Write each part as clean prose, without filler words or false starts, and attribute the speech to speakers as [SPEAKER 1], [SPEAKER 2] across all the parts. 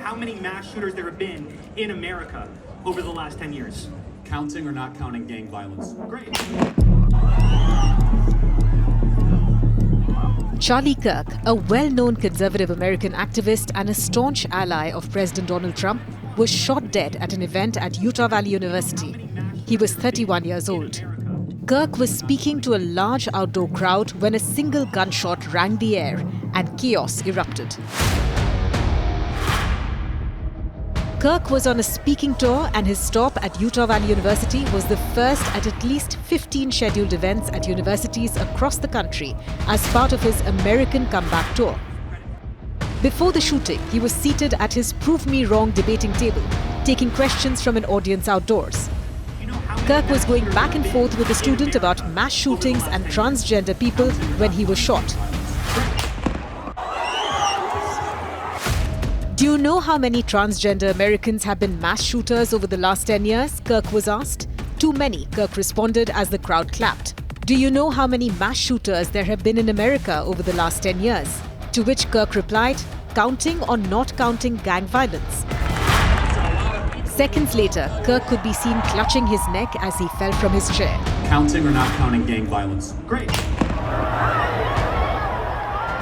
[SPEAKER 1] how many mass shooters there have been in America over the last 10 years?
[SPEAKER 2] Counting or not counting gang violence?
[SPEAKER 1] Great.
[SPEAKER 3] Charlie Kirk, a well-known conservative American activist and a staunch ally of President Donald Trump, was shot dead at an event at Utah Valley University. He was 31 years old. Kirk was speaking to a large outdoor crowd when a single gunshot rang the air and chaos erupted. Kirk was on a speaking tour, and his stop at Utah Valley University was the first at least 15 scheduled events at universities across the country as part of his American comeback tour. Before the shooting, he was seated at his Prove Me Wrong debating table, taking questions from an audience outdoors. Kirk was going back and forth with a student about mass shootings and transgender people when he was shot. Do you know how many transgender Americans have been mass shooters over the last 10 years? Kirk was asked. Too many, Kirk responded as the crowd clapped. Do you know how many mass shooters there have been in America over the last 10 years? To which Kirk replied, counting or not counting gang violence. Seconds later, Kirk could be seen clutching his neck as he fell from his chair.
[SPEAKER 2] Counting or not counting gang violence?
[SPEAKER 1] Great.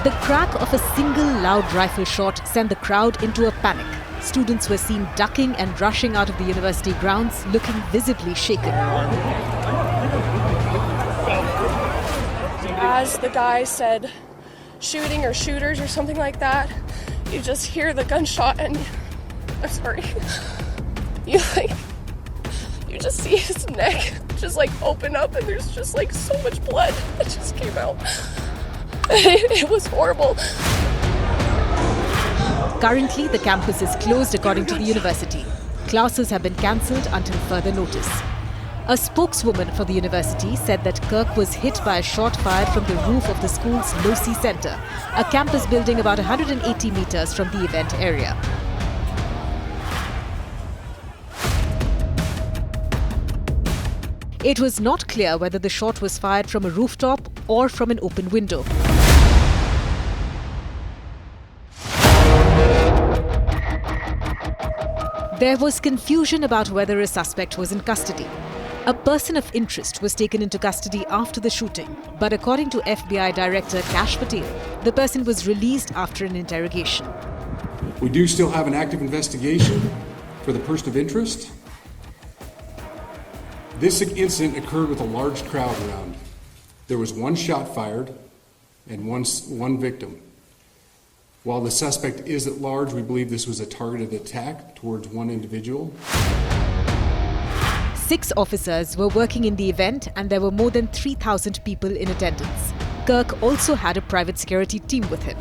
[SPEAKER 3] The crack of a single loud rifle shot sent the crowd into a panic. Students were seen ducking and rushing out of the university grounds, looking visibly shaken.
[SPEAKER 4] As the guy said, shooting or shooters or something like that, you just hear the gunshot and, I'm sorry, you just see his neck just open up, and there's just so much blood that just came out. It was horrible.
[SPEAKER 3] Currently, the campus is closed according to the university. Classes have been cancelled until further notice. A spokeswoman for the university said that Kirk was hit by a shot fired from the roof of the school's Losi Center, a campus building about 180 meters from the event area. It was not clear whether the shot was fired from a rooftop or from an open window. There was confusion about whether a suspect was in custody. A person of interest was taken into custody after the shooting, but according to FBI Director Kash Patel, the person was released after an interrogation.
[SPEAKER 5] We do still have an active investigation for the person of interest. This incident occurred with a large crowd around. There was one shot fired and one victim. While the suspect is at large, we believe this was a targeted attack towards one individual.
[SPEAKER 3] 6 officers were working in the event, and there were more than 3,000 people in attendance. Kirk also had a private security team with him.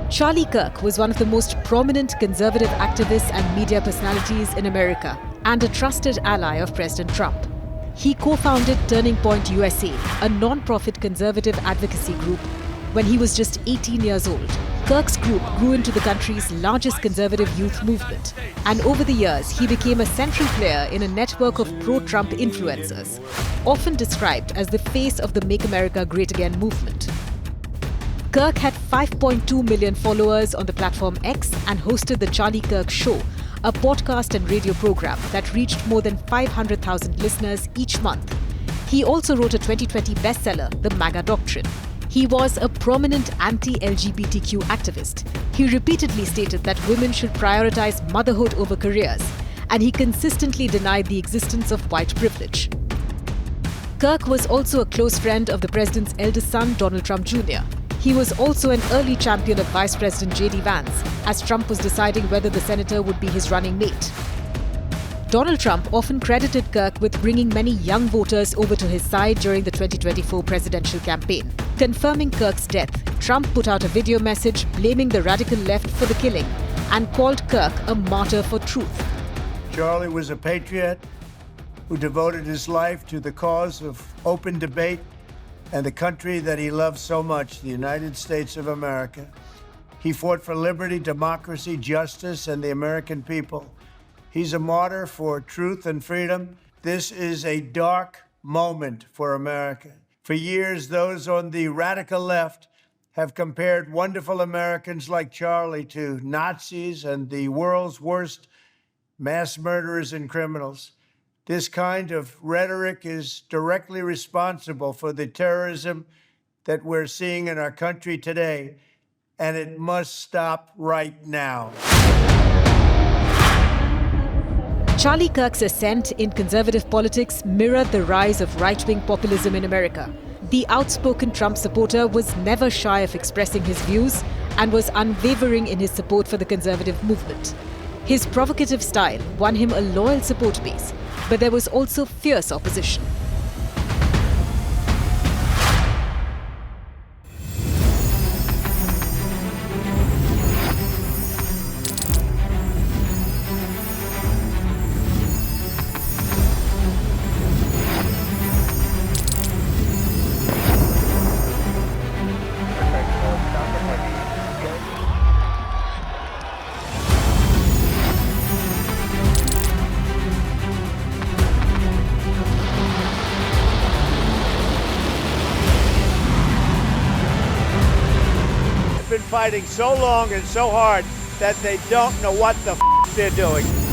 [SPEAKER 3] Charlie Kirk was one of the most prominent conservative activists and media personalities in America, and a trusted ally of President Trump. He co-founded Turning Point USA, a non-profit conservative advocacy group, when he was just 18 years old. Kirk's group grew into the country's largest conservative youth movement, and over the years he became a central player in a network of pro-Trump influencers, often described as the face of the Make America Great Again movement. Kirk had 5.2 million followers on the platform X and hosted The Charlie Kirk Show, a podcast and radio program that reached more than 500,000 listeners each month. He also wrote a 2020 bestseller, The MAGA Doctrine. He was a prominent anti-LGBTQ activist. He repeatedly stated that women should prioritize motherhood over careers, and he consistently denied the existence of white privilege. Kirk was also a close friend of the president's eldest son, Donald Trump Jr. He was also an early champion of Vice President J.D. Vance, as Trump was deciding whether the senator would be his running mate. Donald Trump often credited Kirk with bringing many young voters over to his side during the 2024 presidential campaign. Confirming Kirk's death, Trump put out a video message blaming the radical left for the killing and called Kirk a martyr for truth.
[SPEAKER 6] Charlie was a patriot who devoted his life to the cause of open debate and the country that he loved so much, the United States of America. He fought for liberty, democracy, justice, and the American people. He's a martyr for truth and freedom. This is a dark moment for America. For years, those on the radical left have compared wonderful Americans like Charlie to Nazis and the world's worst mass murderers and criminals. This kind of rhetoric is directly responsible for the terrorism that we're seeing in our country today, and it must stop right now.
[SPEAKER 3] Charlie Kirk's ascent in conservative politics mirrored the rise of right-wing populism in America. The outspoken Trump supporter was never shy of expressing his views and was unwavering in his support for the conservative movement. His provocative style won him a loyal support base, but there was also fierce opposition.
[SPEAKER 6] Been fighting so long and so hard that they don't know what the they're doing.